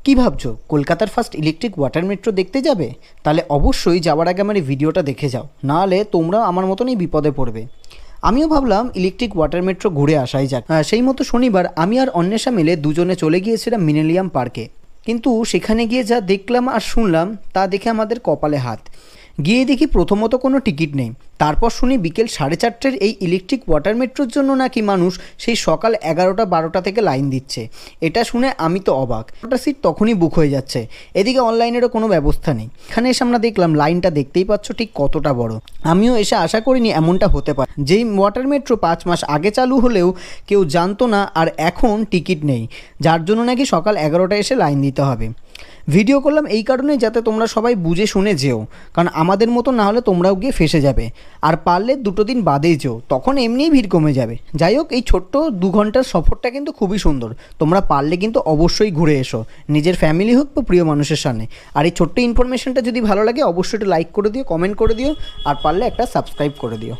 কি ভাবছো কলকাতার ফার্স্ট ইলেকট্রিক ওয়াটার মেট্রো দেখতে যাবে? তাহলে অবশ্যই যাওয়ার আগে আমার এই ভিডিওটা দেখে যাও, নাহলে তোমরাও আমার মতনই বিপদে পড়বে। আমিও ভাবলাম ইলেকট্রিক ওয়াটার মেট্রো ঘুরে আসাই যাক। সেই মতো শনিবার আমি আর অন্বেষা মিলে দুজনে চলে গিয়েছিলাম মিলেনিয়াম পার্কে। কিন্তু সেখানে গিয়ে যা দেখলাম আর শুনলাম তা দেখে আমাদের কপালে হাত। গিয়ে দেখি প্রথমত কোনো টিকিট নেই, তারপর শুনি বিকেল 4:30 এই ইলেকট্রিক ওয়াটার মেট্রোর জন্য নাকি মানুষ সেই সকাল 11টা-12টা থেকে লাইন দিচ্ছে। এটা শুনে আমি তো অবাক। ওটা সিট তখনই বুক হয়ে যাচ্ছে, এদিকে অনলাইনেরও কোনো ব্যবস্থা নেই। এখানে এসে আমরা দেখলাম লাইনটা দেখতেই পাচ্ছ ঠিক কতটা বড়। আমিও এসে আশা করিনি এমনটা হতে পারে। যেই ওয়াটার মেট্রো 5 মাস আগে চালু হলেও কেউ জানতো না, আর এখন টিকিট নেই, যার জন্য নাকি সকাল 11টায় এসে লাইন দিতে হবে। ভিডিও করলাম এই কারণেই যাতে তোমরা সবাই বুঝে শুনে যেও, কারণ আমাদের মতো না হলে তোমরাও গিয়ে ফেসে যাবে। আর পারলে 2 দিন বাদেই যেও, তখন এমনিই ভিড় কমে যাবে। যাই হোক, এই ছোট্ট 2 ঘন্টার সফরটা কিন্তু খুবই সুন্দর। তোমরা পারলে কিন্তু অবশ্যই ঘুরে এসো, নিজের ফ্যামিলি হোক বা প্রিয় মানুষের সামনে। আর এই ছোট্ট ইনফরমেশনটা যদি ভালো লাগে অবশ্যই একটু লাইক করে দিও, কমেন্ট করে দিও, আর পারলে একটা সাবস্ক্রাইব করে দিও।